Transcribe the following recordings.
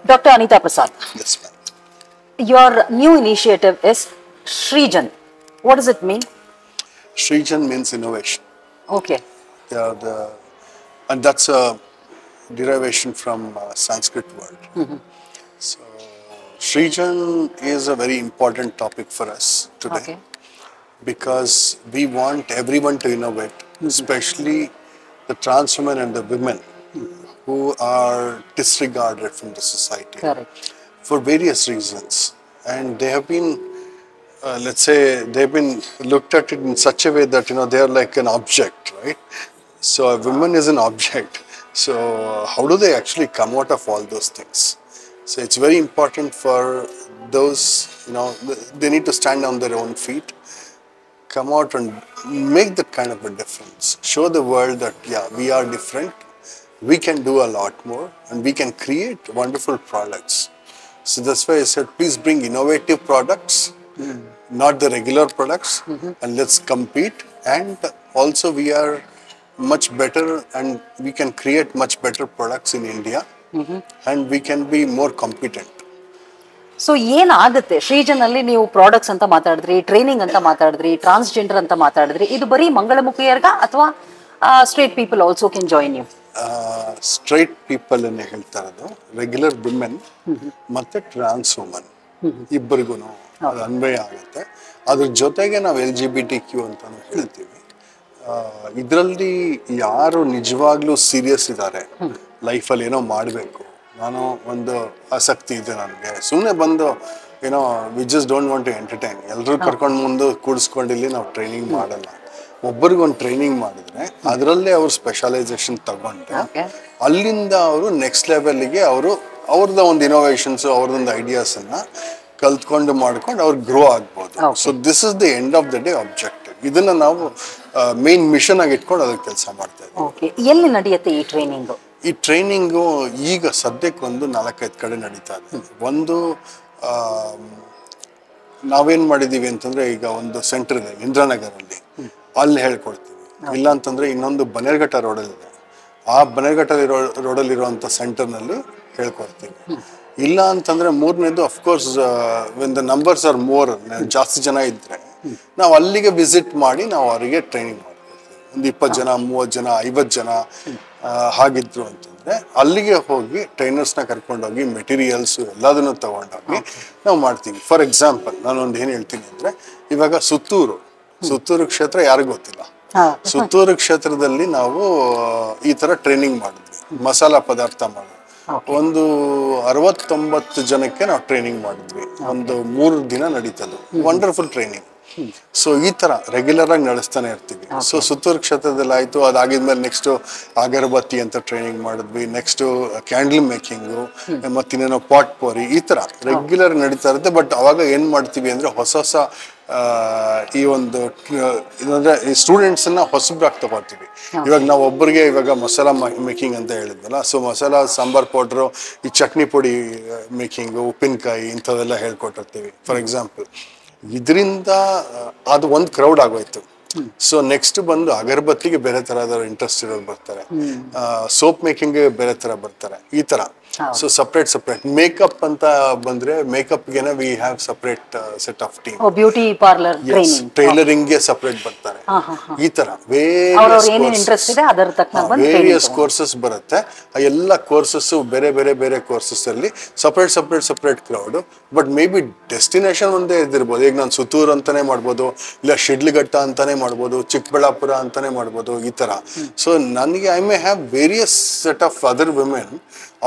Dr. Anita Prasad. Yes, ma'am. Your new initiative is Shrijan. What does it mean? Shrijan means innovation. Okay. And that's a derivation from Sanskrit word. So, Shrijan is a very important topic for us today. Okay. Because we want everyone to innovate, especially the trans women and the women who are disregarded from the society. Correct. For various reasons. And they have been, let's say, they've been looked at it in such a way that, they are like an object, right? So a woman is an object. So how do they actually come out of all those things? So it's very important for those, they need to stand on their own feet, come out and make that kind of a difference. Show the world that, yeah, we are different, we can do a lot more, and we can create wonderful products. So that's why I said, please bring innovative products, not the regular products, and let's compete. And also we are much better and we can create much better products in India, and we can be more competent. So ಏನಾಗುತ್ತೆ ಶ್ರೀಜನಲ್ಲಿ ನೀವು products ಅಂತ ಮಾತಾಡಿದ್ರಿ, training ಅಂತ ಮಾತಾಡಿದ್ರಿ, transgender ಅಂತ ಮಾತಾಡಿದ್ರಿ, ಇದು ಬರೀ ಮಂಗಳಮುಖಿಯರ್ಗ ಅಥವಾ straight people also can join you? Straight people ಅನ್ನೇ ಹೇಳ್ತಾ ಇರೋದು, ರೆಗ್ಯುಲರ್ ವಿಮೆನ್ ಮತ್ತೆ ಟ್ರಾನ್ಸ್ ವುಮನ್ ಇಬ್ಬರಿಗೂ ಅದು ಅನ್ವಯ ಆಗುತ್ತೆ. ಅದ್ರ ಜೊತೆಗೆ ನಾವು LGBTQ ಅಂತಾನು ಹೇಳ್ತೀವಿ. ಇದರಲ್ಲಿ ಯಾರು ನಿಜವಾಗ್ಲೂ ಸೀರಿಯಸ್ ಇದ್ದಾರೆ, ಲೈಫಲ್ಲಿ ಏನೋ ಮಾಡಬೇಕು, ನಾನು ಒಂದು ಆಸಕ್ತಿ ಇದೆ ನನಗೆ, ಸುಮ್ಮನೆ ಬಂದು we just don't want to entertain, ಎಲ್ಲರೂ ಕರ್ಕೊಂಡು ಮುಂದೆ ಕೂಡಿಸ್ಕೊಂಡು ಇಲ್ಲಿ ನಾವು ಟ್ರೈನಿಂಗ್ ಮಾಡಲ್ಲ. ಒಬ್ಬರಿಗೊಂದು ಟ್ರೈನಿಂಗ್ ಮಾಡಿದ್ರೆ ಅದರಲ್ಲೇ ಅವ್ರು ಸ್ಪೆಷಲೈಸೇಷನ್ ತಗೊಂಡ್ರೆ ಅಲ್ಲಿಂದ ಅವರು ನೆಕ್ಸ್ಟ್ ಲೆವೆಲ್ಗೆ ಅವ್ರದ್ದು ಒಂದು ಇನೋವೇಷನ್ಸು, ಅವ್ರದ್ದೊಂದು ಐಡಿಯಾಸನ್ನು ಕಲ್ತ್ಕೊಂಡು ಮಾಡ್ಕೊಂಡು ಅವ್ರು ಗ್ರೋ ಆಗ್ಬೋದು. So this is the end of the day objective. ಇದನ್ನ ನಾವು ಮೇನ್ ಮಿಷನ್ ಆಗಿ ಇಟ್ಕೊಂಡು ಅದಕ್ಕೆ ಕೆಲಸ ಮಾಡ್ತಾ ಇದ್ದೀವಿ. ಎಲ್ಲಿ ನಡೆಯುತ್ತೆ ಈ ಟ್ರೈನಿಂಗು? ಈ ಟ್ರೈನಿಂಗು ಈಗ ಸದ್ಯಕ್ಕೆ ಒಂದು 4-5 ಕಡೆ ನಡೀತಾ ಇದೆ. ಒಂದು ನಾವೇನು ಮಾಡಿದ್ದೀವಿ ಅಂತಂದರೆ, ಈಗ ಒಂದು ಸೆಂಟರ್ ಇದೆ ಇಂದ್ರಾನಗರಲ್ಲಿ, ಅಲ್ಲಿ ಹೇಳ್ಕೊಡ್ತೀವಿ. ಇಲ್ಲ ಅಂತಂದರೆ ಇನ್ನೊಂದು ಬನ್ನೇರ್ಘಟ್ಟ ರೋಡಲ್ಲಿದೆ, ಆ ಬನ್ನೇರ್ಘಟ್ಟ ರೋಡಲ್ಲಿರುವಂಥ ಸೆಂಟರ್ನಲ್ಲಿ ಹೇಳ್ಕೊಡ್ತೀವಿ. ಇಲ್ಲ ಅಂತಂದರೆ ಮೂರನೇದು, of course when the numbers are more, ಜಾಸ್ತಿ ಜನ ಇದ್ದರೆ ನಾವು ಅಲ್ಲಿಗೆ ವಿಸಿಟ್ ಮಾಡಿ ನಾವು ಅವರಿಗೆ ಟ್ರೈನಿಂಗ್ ಮಾಡ್ಕೊಡ್ತೀವಿ. ಒಂದು 20 ಜನ, 30 ಜನ, 50 ಜನ ಹಾಗಿದ್ರು ಅಂತಂದರೆ ಅಲ್ಲಿಗೆ ಹೋಗಿ ಟ್ರೈನರ್ಸ್ನ ಕರ್ಕೊಂಡೋಗಿ ಮೆಟೀರಿಯಲ್ಸು ಎಲ್ಲದನ್ನು ತೊಗೊಂಡೋಗಿ ನಾವು ಮಾಡ್ತೀವಿ. ಫಾರ್ ಎಕ್ಸಾಂಪಲ್ ನಾನೊಂದು ಏನು ಹೇಳ್ತೀನಿ ಅಂದರೆ, ಇವಾಗ ಸುತ್ತೂರು ಕ್ಷೇತ್ರ ಯಾರಿಗೂ ಗೊತ್ತಿಲ್ಲ. ಸುತ್ತೂರು ಕ್ಷೇತ್ರದಲ್ಲಿ ನಾವು ಈ ಥರ ಟ್ರೈನಿಂಗ್ ಮಾಡಿದ್ವಿ, ಮಸಾಲಾ ಪದಾರ್ಥ ಮಾಡೋದು. ಒಂದು 60-90 ಜನಕ್ಕೆ ನಾವು ಟ್ರೈನಿಂಗ್ ಮಾಡಿದ್ವಿ. ಒಂದು 3 ದಿನ ನಡೀತದೆ, ವಂಡರ್ಫುಲ್ ಟ್ರೈನಿಂಗ್. ಸೊ ಈ ಥರ ರೆಗ್ಯುಲರ್ ಆಗಿ ನಡೆಸ್ತಾನೆ ಇರ್ತೀವಿ. ಸೊ ಸುತ್ತೂರು ಕ್ಷೇತ್ರದಲ್ಲಿ ಆಯಿತು, ಅದಾಗಿದ್ಮೇಲೆ ನೆಕ್ಸ್ಟು ಅಗರಬತ್ತಿ ಅಂತ ಟ್ರೈನಿಂಗ್ ಮಾಡಿದ್ವಿ, ನೆಕ್ಸ್ಟು ಕ್ಯಾಂಡಲ್ ಮೇಕಿಂಗು, ಮತ್ತಿನ್ನೇನೋ ಪಾಟ್ ಪೋರಿ, ಈ ಥರ ರೆಗ್ಯುಲರ್ ನಡೀತಾ ಇರುತ್ತೆ. ಬಟ್ ಅವಾಗ ಏನು ಮಾಡ್ತೀವಿ ಅಂದರೆ, ಹೊಸ ಈ ಒಂದು ಇದಂದರೆ ಈ ಸ್ಟೂಡೆಂಟ್ಸನ್ನು ಹೊಸಬ್ರಾಗಿ ತಗೋತೀವಿ. ಇವಾಗ ನಾವು ಒಬ್ಬರಿಗೆ ಇವಾಗ ಮಸಾಲ ಮೇಕಿಂಗ್ ಅಂತ ಹೇಳಿದ್ವಲ್ಲ, ಸೊ ಮಸಾಲ ಸಾಂಬಾರ್ ಪೌಡ್ರು, ಈ ಚಟ್ನಿ ಪುಡಿ ಮೇಕಿಂಗು, ಉಪ್ಪಿನಕಾಯಿ ಇಂಥವೆಲ್ಲ ಹೇಳ್ಕೊಟ್ಟಿರ್ತೀವಿ. ಫಾರ್ ಎಕ್ಸಾಂಪಲ್ ಇದರಿಂದ ಅದು ಒಂದು ಕ್ರೌಡ್ ಆಗೋಯ್ತು. ಸೊ ನೆಕ್ಸ್ಟ್ ಬಂದು ಅಗರಬತ್ತಿಗೆ ಬೇರೆ ಥರದ ಇಂಟ್ರೆಸ್ಟ್ ಇರೋರು ಬರ್ತಾರೆ, ಸೋಪ್ ಮೇಕಿಂಗ್ಗೆ ಬೇರೆ ಥರ ಬರ್ತಾರೆ, ಈ ಥರ. ಸೊ ಸಪ್ರೇಟ್ ಮೇಕಪ್ ಅಂತ ಬಂದ್ರೆ, ಮೇಕಪ್ಗೆನೆ we have separate set of team. Beauty parlour training, ಟೈಲರಿಂಗ್ಗೆ ಸಪ್ರೇಟ್ ಬರ್ತಾರೆ, ಈ ತರ ವೇರಿಯಸ್ ಕೋರ್ಸಸ್ ಬರುತ್ತೆ. ಆ ಎಲ್ಲ ಕೋರ್ಸಸ್ ಬೇರೆ ಕೋರ್ಸಸ್ ಅಲ್ಲಿ separate crowd. But may be destination ಒಂದೇ ಇದಿರ್ಬೋದು. ಈಗ ನಾನು ಸುತ್ತೂರು ಅಂತಾನೆ ಮಾಡ್ಬೋದು, ಇಲ್ಲ ಶಿಡ್ಲಘಟ್ಟ ಅಂತಾನೆ ಮಾಡ್ಬೋದು, ಚಿಕ್ಕಬಳ್ಳಾಪುರ ಅಂತಾನೆ ಮಾಡ್ಬೋದು, ಈ ತರ. ಸೊ ನನಗೆ I may have various set of other women.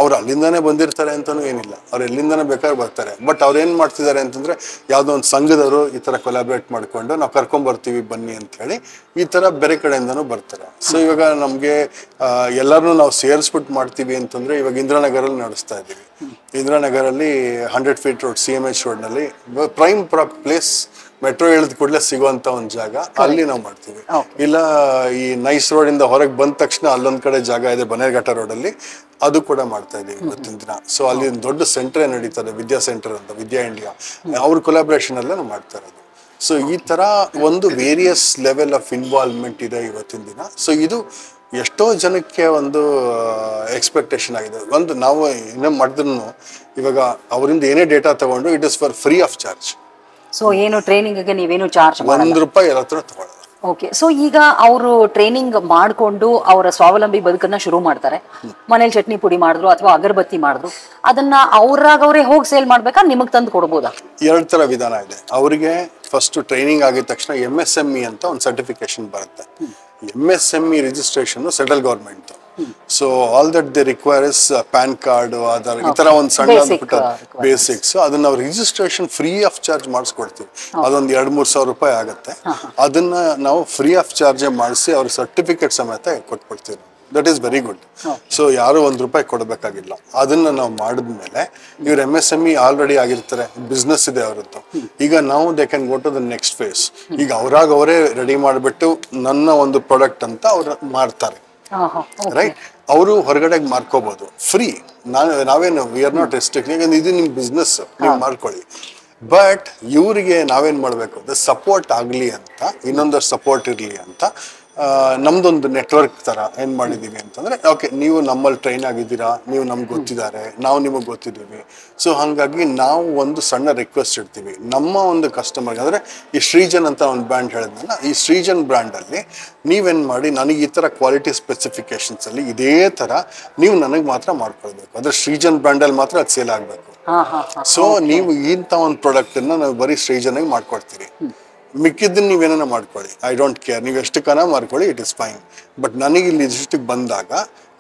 ಅವ್ರು ಅಲ್ಲಿಂದಾನೇ ಬಂದಿರ್ತಾರೆ ಅಂತಲೂ ಏನಿಲ್ಲ, ಅವ್ರು ಎಲ್ಲಿಂದಾನೇ ಬೇಕಾದ್ರೆ ಬರ್ತಾರೆ. ಬಟ್ ಅವ್ರು ಏನು ಮಾಡ್ತಿದ್ದಾರೆ ಅಂತಂದರೆ, ಯಾವುದೋ ಒಂದು ಸಂಘದವರು ಈ ಥರ ಕೊಲಾಬ್ರೇಟ್ ಮಾಡಿಕೊಂಡು ನಾವು ಕರ್ಕೊಂಬರ್ತೀವಿ ಬನ್ನಿ ಅಂಥೇಳಿ, ಈ ಥರ ಬೇರೆ ಕಡೆಯಿಂದನೂ ಬರ್ತಾರೆ. ಸೊ ಇವಾಗ ನಮಗೆ ಎಲ್ಲರೂ ನಾವು ಸೇರಿಸ್ಬಿಟ್ಟು ಮಾಡ್ತೀವಿ ಅಂತಂದರೆ, ಇವಾಗ ಇಂದ್ರಾನಗರಲ್ಲಿ ನಡೆಸ್ತಾ ಇದ್ದೀವಿ. ಇಂದ್ರಾನಗರಲ್ಲಿ 100 ಫೀಟ್ ರೋಡ್, CMH ರೋಡ್ನಲ್ಲಿ ಪ್ರೈಮ್ ಪ್ಲೇಸ್, ಮೆಟ್ರೋ ಇಳಿದ ಕೂಡಲೇ ಸಿಗುವಂತ ಒಂದು ಜಾಗ, ಅಲ್ಲಿ ನಾವು ಮಾಡ್ತೀವಿ. ಇಲ್ಲ ಈ ನೈಸ್ ರೋಡ್ ಇಂದ ಹೊರಗೆ ಬಂದ ತಕ್ಷಣ ಅಲ್ಲೊಂದ್ ಕಡೆ ಜಾಗ ಇದೆ ಬನ್ನೇರ್ಘಟ್ಟ ರೋಡಲ್ಲಿ, ಅದು ಕೂಡ ಮಾಡ್ತಾ ಇದೀವಿ ಇವತ್ತಿನ ದಿನ. ಸೊ ಅಲ್ಲಿ ದೊಡ್ಡ ಸೆಂಟರ್ ನಡೀತದೆ, ವಿದ್ಯಾ ಸೆಂಟರ್ ಅಂತ, ವಿದ್ಯಾ ಇಂಡಿಯಾ, ಅವ್ರ ಕೊಲಾಬ್ರೇಷನ್ ಅಲ್ಲೇ ನಾವು ಮಾಡ್ತಾ ಇರೋದು. ಸೊ ಈ ತರ ಒಂದು ವೇರಿಯಸ್ ಲೆವೆಲ್ ಆಫ್ ಇನ್ವಾಲ್ವ್ಮೆಂಟ್ ಇದೆ ಇವತ್ತಿನ ದಿನ. ಸೊ ಇದು ಎಷ್ಟೋ ಜನಕ್ಕೆ ಒಂದು ಎಕ್ಸ್ಪೆಕ್ಟೇಷನ್ ಆಗಿದೆ. ಒಂದು ನಾವು ಇನ್ನೂ ಮಾಡಿದ್ರು ಇವಾಗ ಅವರಿಂದ ಏನೇ ಡೇಟಾ ತಗೊಂಡು it is for free of charge. So ಏನು ಟ್ರೈನಿಂಗ್ಗೆ ನೀವೇನು ಚಾರ್ಜ್ ₹1 ಎಲ್ಲ ಹತ್ರ ತಗೊಳ್ಳೋದು. ಓಕೆ. ಸೊ ಈಗ ಅವರು ಟ್ರೈನಿಂಗ್ ಮಾಡಿಕೊಂಡು ಅವರ ಸ್ವಾವಲಂಬಿ ಬದುಕನ್ನ ಶುರು ಮಾಡ್ತಾರೆ. ಮನೇಲಿ ಚಟ್ನಿ ಪುಡಿ ಮಾಡಿದ್ರು ಅಥವಾ ಅಗರಬತ್ತಿ ಮಾಡಿದ್ರು, ಅದನ್ನ ಅವ್ರಾಗವ್ರೆ ಹೋಗಿ ಸೇಲ್ ಮಾಡ್ಬೇಕಾ, ನಿಮಗ್ ತಂದು ಕೊಡ್ಬೋದಾ? 2 ಥರ ವಿಧಾನ ಇದೆ. ಅವರಿಗೆ ಫಸ್ಟ್ ಟ್ರೈನಿಂಗ್ ಆಗಿದ ತಕ್ಷಣ MSME ಅಂತ ಒಂದು ಸರ್ಟಿಫಿಕೇಶನ್ ಬರುತ್ತೆ. MSME registration central government. So all that they require is PAN card, Aadhaar, ಈ ತರ ಒಂದು ಸಣ್ಣ ಬೇಸಿಕ್ಸ್. ಅದನ್ನ ನಾವು ರಿಜಿಸ್ಟ್ರೇಷನ್ ಫ್ರೀ ಆಫ್ ಚಾರ್ಜ್ ಮಾಡಿಸ್ಕೊಡ್ತೀವಿ. ಅದೊಂದು ₹2,000-3,000 ಆಗುತ್ತೆ. ಅದನ್ನ ನಾವು ಫ್ರೀ ಆಫ್ ಚಾರ್ಜ್ ಮಾಡಿಸಿ ಅವ್ರ ಸರ್ಟಿಫಿಕೇಟ್ ಸಮೇತ ಕೊಟ್ಬಿಡ್ತೀವಿ. That is very good. So ಯಾರು ₹1 ಕೊಡಬೇಕಾಗಿಲ್ಲ. ಅದನ್ನ ನಾವು ಮಾಡಿದ್ಮೇಲೆ ಇವ್ರ MSME ಆಲ್ರೆಡಿ ಆಗಿರ್ತಾರೆ, ಬಿಸ್ನೆಸ್ ಇದೆ ಅವರದ್ದು. ಈಗ ನಾವು they can go to the next phase. ಈಗ ಅವರೇ ರೆಡಿ ಮಾಡಿಬಿಟ್ಟು ನನ್ನ ಒಂದು ಪ್ರಾಡಕ್ಟ್ ಅಂತ ಅವ್ರು ಮಾಡ್ತಾರೆ, ರೈಟ್? ಅವರು ಹೊರಗಡೆ ಮಾರ್ಕೋಬಹುದು ಫ್ರೀ. ನಾವೇನು ವಿ ಆರ್ ನಾಟ್ ರೆಸ್ಟ್ರಿಕ್ಟ್. ಈಗ ಇದು ನಿಮ್ ಬಿಸ್ನೆಸ್, ನೀವು ಮಾಡ್ಕೊಳ್ಳಿ. ಬಟ್ ಇವರಿಗೆ ನಾವೇನ್ ಮಾಡ್ಬೇಕು ಅಂದ್ರೆ ಸಪೋರ್ಟ್ ಆಗ್ಲಿ ಅಂತ, ಇನ್ನೊಂದಷ್ಟು ಸಪೋರ್ಟ್ ಇರ್ಲಿ ಅಂತ ನಮ್ದೊಂದು ನೆಟ್ವರ್ಕ್ ತರ ಏನ್ ಮಾಡಿದೀವಿ ಅಂತಂದ್ರೆ, ಓಕೆ ನೀವು ನಮ್ಮಲ್ಲಿ ಟ್ರೈನ್ ಆಗಿದ್ದೀರಾ, ನೀವು ನಮ್ಗೆ ಗೊತ್ತಿದ್ದಾರೆ, ನಾವು ನಿಮಗೆ ಗೊತ್ತಿದ್ದೀವಿ. ಸೊ ಹಾಗಾಗಿ ನಾವು ಒಂದು ಸಣ್ಣ ರಿಕ್ವೆಸ್ಟ್ ಇಡ್ತೀವಿ ನಮ್ಮ ಒಂದು ಕಸ್ಟಮರ್ಗೆ. ಅಂದ್ರೆ ಈ ಶ್ರೀಜನ್ ಅಂತ ಒಂದು ಬ್ರ್ಯಾಂಡ್ ಹೇಳಿದ್ನಲ್ಲ, ಈ ಶ್ರೀಜನ್ ಬ್ರ್ಯಾಂಡ್ ಅಲ್ಲಿ ನೀವೇನ್ ಮಾಡಿ, ನನಗೆ ಈ ತರ ಕ್ವಾಲಿಟಿ ಸ್ಪೆಸಿಫಿಕೇಶನ್ಸ್ ಅಲ್ಲಿ ಇದೇ ತರ ನೀವು ನನಗೆ ಮಾತ್ರ ಮಾಡ್ಕೊಳ್ಬೇಕು. ಅಂದ್ರೆ ಶ್ರೀಜನ್ ಬ್ರ್ಯಾಂಡ್ ಅಲ್ಲಿ ಮಾತ್ರ ಅದು ಸೇಲ್ ಆಗ್ಬೇಕು. ಸೊ ನೀವು ಇಂಥ ಒಂದು ಪ್ರಾಡಕ್ಟ್ ಅನ್ನ ನಾವು ಬರೀ ಶ್ರೀಜನ್ಗೆ ಮಾಡ್ಕೊಡ್ತೀವಿ. ಮಿಕ್ಕಿದ್ದನ್ನು ನೀವೇನ ಮಾಡ್ಕೊಳ್ಳಿ, ಐ ಡೋಂಟ್ ಕೇರ್, ನೀವು ಎಷ್ಟು ಕನ ಮಾಡ್ಕೊಳ್ಳಿ, ಇಟ್ ಇಸ್ ಫೈನ್. ಬಟ್ ನನಗೆ ಇಲ್ಲಿ ಇಷ್ಟಕ್ಕೆ ಬಂದಾಗ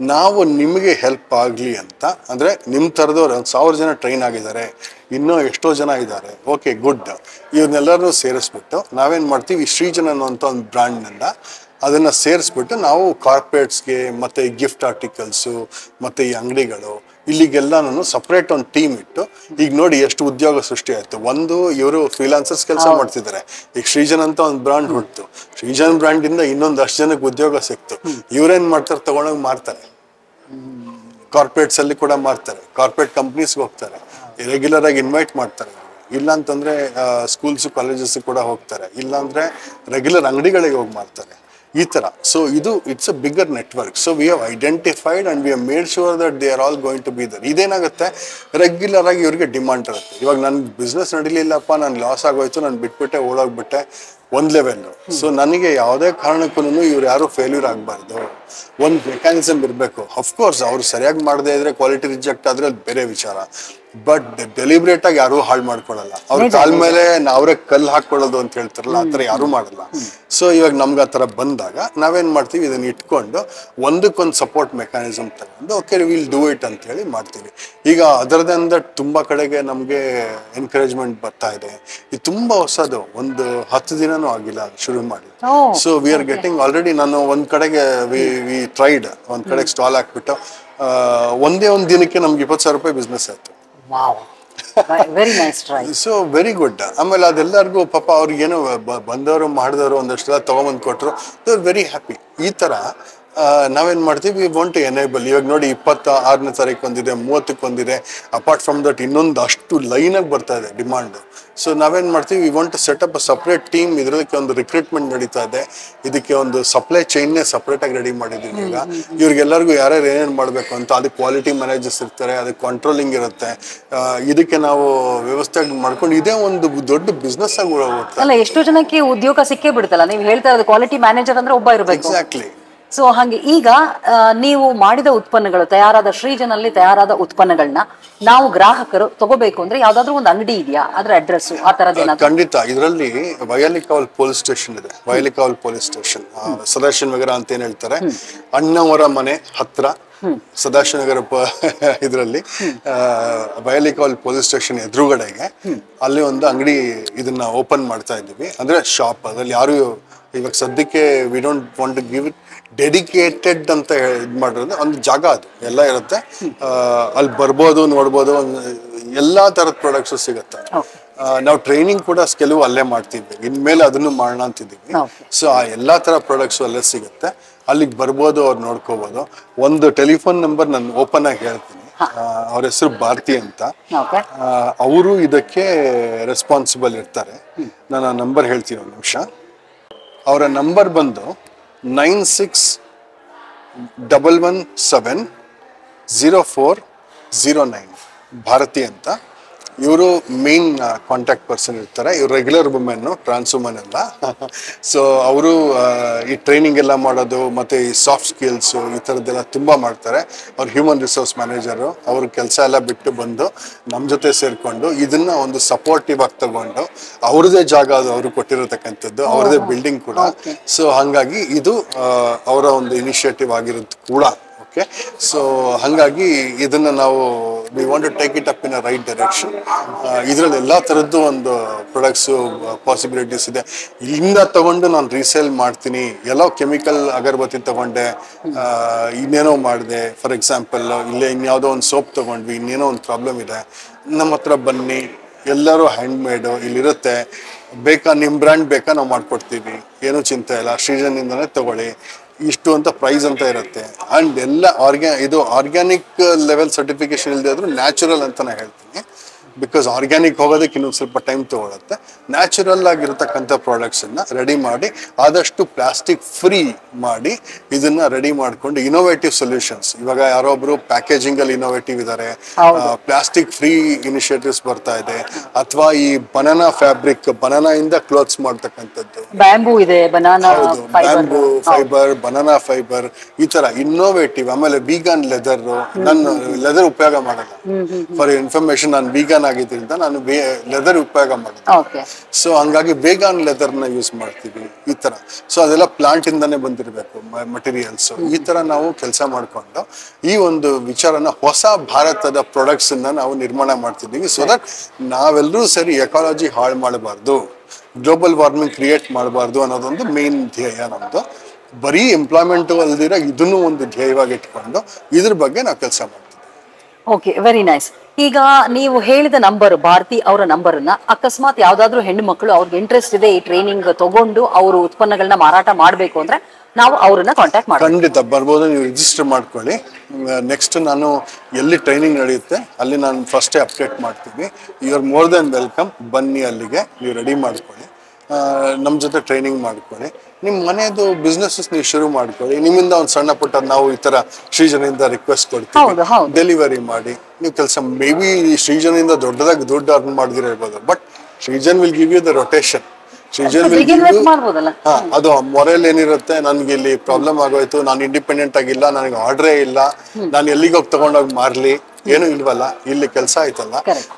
ನಾವು ನಿಮಗೆ ಹೆಲ್ಪ್ ಆಗಲಿ ಅಂತ, ಅಂದರೆ ನಿಮ್ಮ ಥರದವ್ರು 1,000 ಜನ ಟ್ರೈನ್ ಆಗಿದ್ದಾರೆ, ಇನ್ನೂ ಎಷ್ಟೋ ಜನ ಇದ್ದಾರೆ, ಓಕೆ ಗುಡ್. ಇವನ್ನೆಲ್ಲರೂ ಸೇರಿಸ್ಬಿಟ್ಟು ನಾವೇನು ಮಾಡ್ತೀವಿ, ಈ ಶ್ರೀಜನ್ ಅನ್ನೋಂಥ ಒಂದು ಬ್ರ್ಯಾಂಡ್ನಿಂದ ಅದನ್ನು ಸೇರಿಸ್ಬಿಟ್ಟು ನಾವು ಕಾರ್ಪೊರೇಟ್ಸ್ಗೆ ಮತ್ತು ಗಿಫ್ಟ್ ಆರ್ಟಿಕಲ್ಸು ಮತ್ತು ಈ ಅಂಗಡಿಗಳು ಇಲ್ಲಿಗೆಲ್ಲಾನು ಸಪ್ರೇಟ್ ಒಂದು ಟೀಮ್ ಇಟ್ಟು, ಈಗ ನೋಡಿ ಎಷ್ಟು ಉದ್ಯೋಗ ಸೃಷ್ಟಿ ಆಯ್ತು. ಒಂದು ಇವರು ಫ್ರೀಲಾನ್ಸರ್ಸ್ ಕೆಲಸ ಮಾಡ್ತಿದ್ದಾರೆ. ಈಗ ಶ್ರೀಜನ್ ಅಂತ ಒಂದು ಬ್ರ್ಯಾಂಡ್ ಹುಡ್ತು, ಶ್ರೀಜನ್ ಬ್ರ್ಯಾಂಡ್ ಇಂದ ಇನ್ನೊಂದು 10 ಜನಕ್ಕೆ ಉದ್ಯೋಗ ಸಿಕ್ತು. ಇವ್ರೇನ್ ಮಾಡ್ತಾರೆ, ತಗೊಂಡೋಗಿ ಮಾರ್ತಾರೆ, ಕಾರ್ಪೊರೇಟ್ಸ್ ಅಲ್ಲಿ ಕೂಡ ಮಾರ್ತಾರೆ, ಕಾರ್ಪೊರೇಟ್ ಕಂಪ್ನೀಸ್ಗೆ ಹೋಗ್ತಾರೆ, ರೆಗ್ಯುಲರ್ ಆಗಿ ಇನ್ವೈಟ್ ಮಾಡ್ತಾರೆ. ಇಲ್ಲ ಅಂತಂದ್ರೆ ಸ್ಕೂಲ್ಸ್ ಕಾಲೇಜಸ್ ಕೂಡ ಹೋಗ್ತಾರೆ, ಇಲ್ಲ ಅಂದ್ರೆ ರೆಗ್ಯುಲರ್ ಅಂಗಡಿಗಳಿಗೆ ಹೋಗಿ ಮಾಡ್ತಾರೆ, ಈ ತರ. So it's a bigger network. So we have identified and we have made sure that they are all going to be there. ಇದೇನಾಗುತ್ತೆ, ರೆಗ್ಯುಲರ್ ಆಗಿ ಇವ್ರಿಗೆ ಡಿಮಾಂಡ್ ಇರುತ್ತೆ. ಇವಾಗ ನನ್ನ ಬಿಸ್ನೆಸ್ ನಡೀಲಿಲ್ಲಪ್ಪ, ನಾನು ಲಾಸ್ ಆಗೋಯ್ತು, ನಾನು ಬಿಟ್ಬಿಟ್ಟೆ ಓಡೋಗ್ಬಿಟ್ಟೆ, ಒಂದು ಲೆವೆಲ್ಲು. ಸೊ ನನಗೆ ಯಾವುದೇ ಕಾರಣಕ್ಕೂ ಇವ್ರು ಯಾರು ಫೇಲ್ಯೂರ್ ಆಗಬಾರ್ದು, ಒಂದು ಮೆಕ್ಯಾನಿಸಮ್ ಇರಬೇಕು. ಅಫ್ಕೋರ್ಸ್ ಅವ್ರು ಸರಿಯಾಗಿ ಮಾಡದೇ ಇದ್ರೆ ಕ್ವಾಲಿಟಿ ರಿಜೆಕ್ಟ್ ಆದ್ರೆ ಅದು ಬೇರೆ ವಿಚಾರ. ಬಟ್ ಡೆಲಿಬ್ರೇಟ್ ಆಗಿ ಯಾರು ಹಾಳು ಮಾಡ್ಕೊಳಲ್ಲ. ಅವ್ರ ಕಾಲ ಮೇಲೆ ಅವ್ರೆ ಕಲ್ಲು ಹಾಕೊಳ್ಳೋದು ಅಂತ ಹೇಳ್ತಾರಲ್ಲ, ಆ ಥರ ಯಾರು ಮಾಡಲ್ಲ. ಸೊ ಇವಾಗ ನಮ್ಗೆ ಆ ಥರ ಬಂದಾಗ ನಾವೇನ್ ಮಾಡ್ತೀವಿ, ಇದನ್ನ ಇಟ್ಕೊಂಡು ಒಂದಕ್ಕೊಂದು ಸಪೋರ್ಟ್ ಮೆಕ್ಯಾನಿಸಮ್ ತಗೊಂಡು ಓಕೆ ವಿಲ್ ಡೂ ಇಟ್ ಅಂತ ಹೇಳಿ ಮಾಡ್ತೀವಿ. ಈಗ ಅದರದಿಂದ ತುಂಬಾ ಕಡೆಗೆ ನಮ್ಗೆ ಎನ್ಕರೇಜ್ಮೆಂಟ್ ಬರ್ತಾ ಇದೆ. ಇದು ತುಂಬಾ ಹೊಸದು, ಒಂದು 10 ದಿನನೂ ಆಗಿಲ್ಲ ಶುರು ಮಾಡಿ. So we are getting already. ನಾನು ಒಂದ್ ಕಡೆಗೆ ವಿ ಟ್ರೈಡ್, ಒಂದ್ ಕಡೆಗೆ ಸ್ಟಾಲ್ ಹಾಕ್ಬಿಟ್ಟು ಒಂದೇ ಒಂದು ದಿನಕ್ಕೆ ನಮ್ಗೆ ₹20,000 ಬಿಸ್ನೆಸ್ ಆಯ್ತು. Very nice try. So very good. ಆಮೇಲೆ ಅದೆಲ್ಲರಿಗೂ ಪಾಪ ಅವ್ರಿಗೇನೋ ಬಂದವರು ಮಾಡಿದವರು ಒಂದಷ್ಟೆಲ್ಲ ತಗೊಂಬಂದು ಕೊಟ್ಟರು, ದೇ ಆರ್ ವೆರಿ ಹ್ಯಾಪಿ. ಈ ಥರ ನಾವೇನು ಮಾಡ್ತೀವಿ, ವಿ ವಾಂಟ್ ಟು ಎನೇಬಲ್. ಇವಾಗ ನೋಡಿ 26ನೇ ತಾರೀಕು ಒಂದಿದೆ, 30ಕ್ಕೆ ಒಂದಿದೆ. ಅಪಾರ್ಟ್ ಫ್ರಮ್ ದಟ್ ಇನ್ನೊಂದು ಅಷ್ಟು ಲೈನಾಗಿ ಬರ್ತಾ ಇದೆ ಡಿಮಾಂಡು. ಸೊ ನಾವೇನು ಮಾಡ್ತೀವಿ, we want to set up a separate team. ಇದಕ್ಕೆ ಒಂದು ರಿಕ್ರೂಟ್ಮೆಂಟ್ ನಡೀತಾ ಇದೆ, ಇದಕ್ಕೆ ಒಂದು ಸಪ್ಲೈ ಚೈನ್ನೇ ಸಪ್ರೇಟಾಗಿ ರೆಡಿ ಮಾಡಿದ್ದೀವಿ. ಈಗ ಇವ್ರಿಗೆಲ್ಲರಿಗೂ ಯಾರ್ಯಾರು ಏನೇನು ಮಾಡಬೇಕು ಅಂತ, ಅದಕ್ಕೆ ಕ್ವಾಲಿಟಿ ಮ್ಯಾನೇಜರ್ಸ್ ಇರ್ತಾರೆ, ಅದಕ್ಕೆ ಕಂಟ್ರೋಲಿಂಗ್ ಇರುತ್ತೆ. ಇದಕ್ಕೆ ನಾವು ವ್ಯವಸ್ಥೆ ಮಾಡ್ಕೊಂಡು ಇದೇ ಒಂದು ದೊಡ್ಡ ಬಿಸ್ನೆಸ್ ಆಗಿ ಹೋಗ್ತಾರೆ. ಅಲ್ಲ, ಎಷ್ಟೋ ಜನಕ್ಕೆ ಉದ್ಯೋಗ ಸಿಕ್ಕೇ ಬಿಡುತ್ತಲ್ಲ. ನೀವು ಹೇಳ್ತಾ ಇರೋದು ಕ್ವಾಲಿಟಿ ಮ್ಯಾನೇಜರ್ ಅಂದ್ರೆ ಒಬ್ಬ ಇರಬೇಕು. ಎಕ್ಸಾಕ್ಟ್ಲಿ. ಸೊ ಹಾಗೆ ಈಗ ನೀವು ಮಾಡಿದ ಉತ್ಪನ್ನಗಳು, ತಯಾರಾದ ಶ್ರೀಜನಲ್ಲಿ ತಯಾರಾದ ಉತ್ಪನ್ನಗಳನ್ನ ನಾವು ಗ್ರಾಹಕರು ತಗೋಬೇಕು ಅಂದ್ರೆ ಯಾವ್ದಾದ್ರು ಒಂದು ಅಂಗಡಿ ಇದೆಯಾ, ಅದ್ರ ಅಡ್ರೆಸ್ ಆ ತರದೇನಾದ್ರು? ಖಂಡಿತ. ಇದರಲ್ಲಿ ವಯಲಿಕಾವಲ್ ಪೊಲೀಸ್ ಸ್ಟೇಷನ್ ಇದೆ. ವಯಲಿಕಾವಲ್ ಪೊಲೀಸ್ ಸ್ಟೇಷನ್, ಸದಾಶಿವ ನಗರ ಅಂತ ಏನ್ ಹೇಳ್ತಾರೆ, ಅಣ್ಣವರ ಮನೆ ಹತ್ರ ಸದಾಶಿವ ನಗರ ಇದರಲ್ಲಿ ವಯಲಿಕಾವಲ್ ಪೊಲೀಸ್ ಸ್ಟೇಷನ್ ಎದುರುಗಡೆಗೆ ಅಲ್ಲಿ ಒಂದು ಅಂಗಡಿ ಇದನ್ನ ಓಪನ್ ಮಾಡ್ತಾ ಇದ್ದೀವಿ. ಅಂದ್ರೆ ಶಾಪ್, ಅದ್ರಲ್ಲಿ ಯಾರು ಇವಾಗ ಸದ್ಯಕ್ಕೆ we don't want to give it dedicated ಅಂತ ಇದು ಮಾಡಿರೋದು ಒಂದು ಜಾಗ, ಅದು ಎಲ್ಲ ಇರುತ್ತೆ. ಅಲ್ಲಿ ಬರ್ಬೋದು, ನೋಡ್ಬೋದು, ಎಲ್ಲಾ ತರದ ಪ್ರಾಡಕ್ಟ್ಸ್ ಸಿಗುತ್ತೆ. ನಾವು ಟ್ರೈನಿಂಗ್ ಕೂಡ ಕೆಲವು ಅಲ್ಲೇ ಮಾಡ್ತಿದ್ವಿ, ಇನ್ಮೇಲೆ ಅದನ್ನು ಮಾಡೋಣ ಅಂತಿದ್ದೀವಿ. ಸೊ ಆ ಎಲ್ಲಾ ತರ ಪ್ರಾಡಕ್ಟ್ಸ್ ಅಲ್ಲೇ ಸಿಗುತ್ತೆ, ಅಲ್ಲಿಗೆ ಬರ್ಬೋದು, ಅವ್ರು ನೋಡ್ಕೋಬಹುದು. ಒಂದು ಟೆಲಿಫೋನ್ ನಂಬರ್ ನಾನು ಓಪನ್ ಆಗಿ ಹೇಳ್ತೀನಿ, ಅವ್ರ ಹೆಸರು ಭಾರತಿ ಅಂತ. ಅವರು ಇದಕ್ಕೆ ರೆಸ್ಪಾನ್ಸಿಬಲ್ ಇರ್ತಾರೆ. ನಾನು ಆ ನಂಬರ್ ಹೇಳ್ತೀನಿ, ಒಂದು ನಿಮಿಷ. ಅವರ ನಂಬರ್ ಬಂದು 96 11704009 ಭಾರತಿ ಅಂತ. ಇವರು ಮೇನ್ ಕಾಂಟ್ಯಾಕ್ಟ್ ಪರ್ಸನ್ ಇರ್ತಾರೆ. ಇವ್ರು ರೆಗ್ಯುಲರ್ ವುಮೆನ್ನು, ಟ್ರಾನ್ಸ್ ವುಮೆನ್ ಎಲ್ಲ. ಸೊ ಅವರು ಈ ಟ್ರೈನಿಂಗ್ ಎಲ್ಲ ಮಾಡೋದು ಮತ್ತು ಈ ಸಾಫ್ಟ್ ಸ್ಕಿಲ್ಸು ಈ ಥರದ್ದೆಲ್ಲ ತುಂಬ ಮಾಡ್ತಾರೆ. ಅವ್ರು ಹ್ಯೂಮನ್ ರಿಸೋರ್ಸ್ ಮ್ಯಾನೇಜರು. ಅವ್ರ ಕೆಲಸ ಎಲ್ಲ ಬಿಟ್ಟು ಬಂದು ನಮ್ಮ ಜೊತೆ ಸೇರಿಕೊಂಡು ಇದನ್ನು ಒಂದು ಸಪೋರ್ಟಿವ್ ಆಗಿ ತಗೊಂಡು, ಅವ್ರದ್ದೇ ಜಾಗ ಅದು ಅವರು ಕೊಟ್ಟಿರತಕ್ಕಂಥದ್ದು, ಅವ್ರದ್ದೇ ಬಿಲ್ಡಿಂಗ್ ಕೂಡ. ಸೊ ಹಾಗಾಗಿ ಇದು ಅವರ ಒಂದು ಇನಿಷಿಯೇಟಿವ್ ಆಗಿರೋದು ಕೂಡ. ಓಕೆ, ಸೊ ಹಾಗಾಗಿ ಇದನ್ನು ನಾವು we want to take it up in a right direction. ಇದರಲ್ಲಿ ಎಲ್ಲ ಥರದ್ದು ಒಂದು ಪ್ರಾಡಕ್ಟ್ಸು ಪಾಸಿಬಿಲಿಟೀಸ್ ಇದೆ. ಇಲ್ಲಿಂದ ತಗೊಂಡು ನಾನು ರೀಸೇಲ್ ಮಾಡ್ತೀನಿ, ಎಲ್ಲೋ ಕೆಮಿಕಲ್ ಅಗರಬತ್ತಿ ತಗೊಂಡೆ, ಇನ್ನೇನೋ ಮಾಡಿದೆ, ಫಾರ್ ಎಕ್ಸಾಂಪಲ್ ಇಲ್ಲೇ ಇನ್ಯಾವುದೋ ಒಂದು ಸೋಪ್ ತೊಗೊಂಡ್ವಿ, ಇನ್ನೇನೋ ಒಂದು ಪ್ರಾಬ್ಲಮ್ ಇದೆ, ನಮ್ಮ ಹತ್ರ ಬನ್ನಿ, ಎಲ್ಲರೂ ಹ್ಯಾಂಡ್ಮೇಡು ಇಲ್ಲಿರುತ್ತೆ, ಬೇಕಾ ನಿಮ್ಮ ಬ್ರ್ಯಾಂಡ್ ಬೇಕಾ ನಾವು ಮಾಡ್ಕೊಡ್ತೀವಿ, ಏನೂ ಚಿಂತೆ ಇಲ್ಲ, ಶ್ರೀಜನ್ನಿಂದನೇ ತಗೊಳ್ಳಿ, ಇಷ್ಟು ಅಂತ ಪ್ರೈಸ್ ಅಂತ ಇರುತ್ತೆ. ಆ್ಯಂಡ್ ಎಲ್ಲ ಇದು ಆರ್ಗ್ಯಾನಿಕ್ ಲೆವೆಲ್ ಸರ್ಟಿಫಿಕೇಶನ್ ಇಲ್ಲದೆ ಆದರೂ ನ್ಯಾಚುರಲ್ ಅಂತ ನಾನು ಹೇಳ್ತೀನಿ. ಬಿಕಾಸ್ ಆರ್ಗ್ಯಾನಿಕ್ ಹೋಗೋದಕ್ಕೆ ಇನ್ನೊಂದು ಸ್ವಲ್ಪ ಟೈಮ್ ತೊಗೊಳುತ್ತೆ. ನ್ಯಾಚುರಲ್ ಆಗಿರತಕ್ಕಂಥ ಪ್ರಾಡಕ್ಟ್ಸನ್ನು ರೆಡಿ ಮಾಡಿ, ಆದಷ್ಟು ಪ್ಲಾಸ್ಟಿಕ್ ಫ್ರೀ ಮಾಡಿ ಇದನ್ನು ರೆಡಿ ಮಾಡಿಕೊಂಡು ಇನೋವೇಟಿವ್ ಸೊಲ್ಯೂಷನ್ಸ್, ಇವಾಗ ಯಾರೊಬ್ಬರು ಪ್ಯಾಕೇಜಿಂಗಲ್ಲಿ ಇನೋವೇಟಿವ್ ಇದ್ದಾರೆ, ಪ್ಲಾಸ್ಟಿಕ್ ಫ್ರೀ ಇನಿಷಿಯೇಟಿವ್ಸ್ ಬರ್ತಾ ಇದೆ. ಅಥವಾ ಈ ಬನಾನಾ ಫ್ಯಾಬ್ರಿಕ್, ಬನಾನಾಯಿಂದ ಕ್ಲೋತ್ಸ್ ಮಾಡ್ತಕ್ಕಂಥದ್ದು, ಬ್ಯಾಂಬೂ ಇದೆ, ಬ್ಯಾಂಬೂ ಫೈಬರ್, ಬನಾನಾ ಫೈಬರ್, ಈ ಥರ ಇನ್ನೋವೇಟಿವ್. ಆಮೇಲೆ ವೀಗನ್ ಲೆದರ್, ನಾನು ಲೆದರ್ ಉಪಯೋಗ ಮಾಡಲ್ಲ. ಫಾರ್ ಇನ್ಫಾರ್ಮೇಶನ್, ನಾನು ವೀಗನ್ ಆಗಿದ್ದರಿಂದ ನಾನು ಲೆದರ್ ಉಪಯೋಗ ಮಾಡ್ತೀನಿ. ಸೊ ಹಂಗಾಗಿ ವೇಗಾನ್ ಲೆದರ್ನ ಯೂಸ್ ಮಾಡ್ತೀವಿ ಈ ತರ. ಸೊ ಅದೆಲ್ಲ ಪ್ಲಾಂಟ್ ಇಂದಾನೆ ಬಂದಿರಬೇಕು ಮಟೀರಿಯಲ್ಸ್. ಈ ತರ ನಾವು ಕೆಲಸ ಮಾಡಿಕೊಂಡು ಈ ಒಂದು ವಿಚಾರನ ಹೊಸ ಭಾರತದ ಪ್ರಾಡಕ್ಟ್ಸ್ ಅನ್ನ ನಾವು ನಿರ್ಮಾಣ ಮಾಡ್ತಿದ್ದೀವಿ. ಸೊ ದಟ್ ನಾವೆಲ್ಲರೂ ಸರಿ ಎಕಾಲಜಿ ಹಾಳು ಮಾಡಬಾರ್ದು, ಗ್ಲೋಬಲ್ ವಾರ್ಮಿಂಗ್ ಕ್ರಿಯೇಟ್ ಮಾಡಬಾರ್ದು ಅನ್ನೋದೊಂದು ಮೇನ್ ಧ್ಯೇಯ ನಮ್ದು. ಬರೀ ಎಂಪ್ಲಾಯ್ಮೆಂಟು ಅಲ್ದಿರ ಇದನ್ನು ಒಂದು ಧ್ಯೇಯವಾಗಿ ಇಟ್ಕೊಂಡು ಇದ್ರ ಬಗ್ಗೆ ನಾವು ಕೆಲಸ ಮಾಡ್ತೀವಿ. Okay, very nice. ಈಗ ನೀವು ಹೇಳಿದ ನಂಬರ್, ಭಾರತಿ ಅವರ ನಂಬರನ್ನ ಅಕಸ್ಮಾತ್ ಯಾವ್ದಾದ್ರು ಹೆಣ್ಣು ಮಕ್ಕಳು ಅವ್ರಿಗೆ ಇಂಟ್ರೆಸ್ಟ್ ಇದೆ ಈ ಟ್ರೈನಿಂಗ್ ತಗೊಂಡು ಅವರು ಉತ್ಪನ್ನಗಳನ್ನ ಮಾರಾಟ ಮಾಡಬೇಕು ಅಂದ್ರೆ ನಾವು ಅವ್ರನ್ನ ಕಾಂಟ್ಯಾಕ್ಟ್ ಮಾಡ್ತೀವಿ. ಖಂಡಿತ ಬರ್ಬೋದು, ನೀವು ರಿಜಿಸ್ಟರ್ ಮಾಡ್ಕೊಳ್ಳಿ. ನೆಕ್ಸ್ಟ್ ನಾನು ಎಲ್ಲಿ ಟ್ರೈನಿಂಗ್ ನಡೆಯುತ್ತೆ ಅಲ್ಲಿ ನಾನು ಫಸ್ಟೇ ಅಪ್ಡೇಟ್ ಮಾಡ್ತೀವಿ. You are more than welcome. ಬನ್ನಿ, ಅಲ್ಲಿಗೆ ನೀವು ರೆಡಿ ಮಾಡ್ಕೊಳ್ಳಿ, ನಮ್ಮ ಜೊತೆ ಟ್ರೈನಿಂಗ್ ಮಾಡ್ಕೊಳ್ಳಿ. ನಿಮ್ಮ ಮನೆಯದು ಬಿಸ್ನೆಸ್ ನೀವು ಶುರು ಮಾಡ್ಕೊಳ್ಳಿ. ನಿಮ್ಮಿಂದ ಒಂದು ಸಣ್ಣ ಪುಟ್ಟ ನಾವು ಈ ತರ ಶ್ರೀಜನಿಂದ ರಿಕ್ವೆಸ್ಟ್ ಕೊಡ್ತೀವಿ, ಡೆಲಿವರಿ ಮಾಡಿ ನೀವು ಕೆಲಸ. ಮೇ ಬಿ ಶ್ರೀಜನಿಂದ ದೊಡ್ಡದಾಗಿ ದುಡ್ಡು ಅರ್ನ್ ಮಾಡಿದಿರಬಹುದು, but Srijan will give you the rotation. Srijan will give you, ಅದು ಮೊರೇಲ್ ಏನಿರುತ್ತೆ, ನನ್ಗೆ ಇಲ್ಲಿ ಪ್ರಾಬ್ಲಮ್ ಆಗೋಯ್ತು, ನಾನು ಇಂಡಿಪೆಂಡೆಂಟ್ ಆಗಿಲ್ಲ, ನನಗೆ ಆರ್ಡ್ರೇ ಇಲ್ಲ, ನಾನು ಎಲ್ಲಿಗೆ ಹೋಗಿ ತಗೊಂಡೋಗಿ ಮಾರ್ಲಿ, ಏನು ಇಲ್ವಲ್ಲ, ಇಲ್ಲಿ ಕೆಲಸ ಆಯ್ತಲ್ಲ.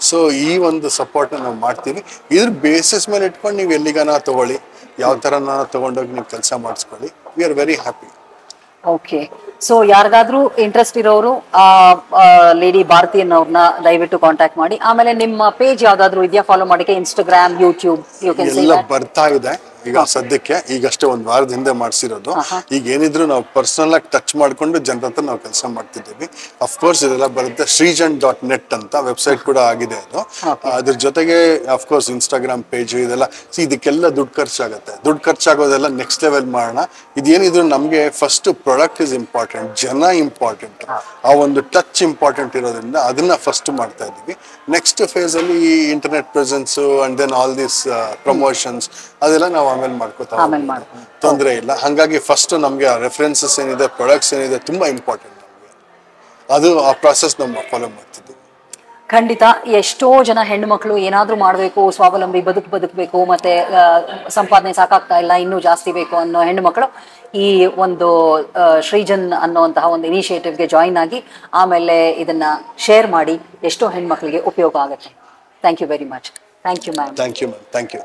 ಸೊ ಈ ಒಂದು ಸಪೋರ್ಟ್ ನಾವು ಮಾಡ್ತೀವಿ. ಇದ್ರ ಬೇಸಿಸ್ ಮೇಲೆ ಇಟ್ಕೊಂಡು ನೀವು ಎಲ್ಲಿಗಾನ ತಗೊಳ್ಳಿ, ಯಾವ ತರ ತಗೊಂಡೋಗಿ ನೀವು ಕೆಲಸ ಮಾಡಿಸ್ಕೊಳ್ಳಿ. We are very happy. Okay, so ಯಾರಿಗಾದ್ರೂ ಇಂಟ್ರೆಸ್ಟ್ ಇರೋರು ಲೇಡಿ ಭಾರತಿ ಅನ್ನೋರ್ನ ದಯವಿಟ್ಟು ಕಾಂಟ್ಯಾಕ್ಟ್ ಮಾಡಿ. ಆಮೇಲೆ ನಿಮ್ಮ ಪೇಜ್ ಯಾವ್ದಾದ್ರು ಇದೆಯಾ ಫಾಲೋ ಮಾಡಿಕೆ? ಇನ್ಸ್ಟಾಗ್ರಾಮ್, ಯೂಟ್ಯೂಬ್, ಎಲ್ಲ ಬರ್ತಾ ಇದೆ ಈಗ ಸದ್ಯಕ್ಕೆ. ಈಗಷ್ಟೇ ಒಂದು ವಾರದ ಹಿಂದೆ ಮಾಡಿಸಿರೋದು. ಈಗ ಏನಿದ್ರು ನಾವು ಪರ್ಸನಲ್ ಆಗಿ ಟಚ್ ಮಾಡ್ಕೊಂಡು ಜನರ ಹತ್ರ ನಾವು ಕೆಲಸ ಮಾಡ್ತಿದ್ದೀವಿ. ಅಫ್ಕೋರ್ಸ್ ಇದೆಲ್ಲ ಬರುತ್ತೆ. srijan.net ಅಂತ ವೆಬ್ಸೈಟ್ ಕೂಡ ಆಗಿದೆ ಅದು. ಅದ್ರ ಜೊತೆಗೆ ಅಫ್ಕೋರ್ಸ್ ಇನ್ಸ್ಟಾಗ್ರಾಮ್ ಪೇಜ್ ಇದೆಲ್ಲ. ಇದಕ್ಕೆಲ್ಲ ದುಡ್ಡು ಖರ್ಚಾಗುತ್ತೆ. ದುಡ್ಡು ಖರ್ಚಾಗೋದೆಲ್ಲ ನೆಕ್ಸ್ಟ್ ಲೆವೆಲ್ ಮಾಡೋಣ. ಇದೇನಿದ್ರು ನಮಗೆ ಫಸ್ಟ್ ಪ್ರಾಡಕ್ಟ್ ಇಸ್ ಇಂಪಾರ್ಟೆಂಟ್, ಜನ ಇಂಪಾರ್ಟೆಂಟ್, ಆ ಒಂದು ಟಚ್ ಇಂಪಾರ್ಟೆಂಟ್ ಇರೋದ್ರಿಂದ ಅದನ್ನ ಫಸ್ಟ್ ಮಾಡ್ತಾ ಇದ್ದೀವಿ. ನೆಕ್ಸ್ಟ್ ಫೇಸ್ ಅಲ್ಲಿ ಈ internet presence and then all this promotions ಅದೆಲ್ಲ ನಾವು ಆಮೇಲೆ ಮಾಡ್ಕೋತಾ, ತೊಂದರೆ ಇಲ್ಲ. ಹಾಗಾಗಿ ಫಸ್ಟ್ ನಮಗೆ ರೆಫರೆನ್ಸಸ್ ಏನಿದೆ, ಪ್ರಾಡಕ್ಟ್ಸ್ ಏನಿದೆ ತುಂಬಾ ಇಂಪಾರ್ಟೆಂಟ್ ನಮಗೆ. ಅದು ಆ ಪ್ರಾಸೆಸ್ ನಾವು ಫಾಲೋ ಮಾಡ್ತಿದ್ದೀವಿ. ಖಂಡಿತ. ಎಷ್ಟೋ ಜನ ಹೆಣ್ಣು ಮಕ್ಕಳು ಏನಾದ್ರೂ ಮಾಡಬೇಕು, ಸ್ವಾವಲಂಬಿ ಬದುಕಬೇಕು, ಮತ್ತೆ ಸಂಪಾದನೆ ಸಾಕಾಗ್ತಾ ಇಲ್ಲ, ಇನ್ನೂ ಜಾಸ್ತಿ ಬೇಕು ಅನ್ನೋ ಹೆಣ್ಣು ಮಕ್ಕಳು ಈ ಒಂದು ಶ್ರೀಜನ್ ಅನ್ನುವಂತಹ ಒಂದು ಇನಿಷಿಯೇಟಿವ್ಗೆ ಜಾಯಿನ್ ಆಗಿ ಆಮೇಲೆ ಇದನ್ನ ಶೇರ್ ಮಾಡಿ ಎಷ್ಟೋ ಹೆಣ್ಮಕ್ಳಿಗೆ ಉಪಯೋಗ ಆಗುತ್ತೆ. Thank you very much. Thank you ma'am. Thank you ma'am. Thank you.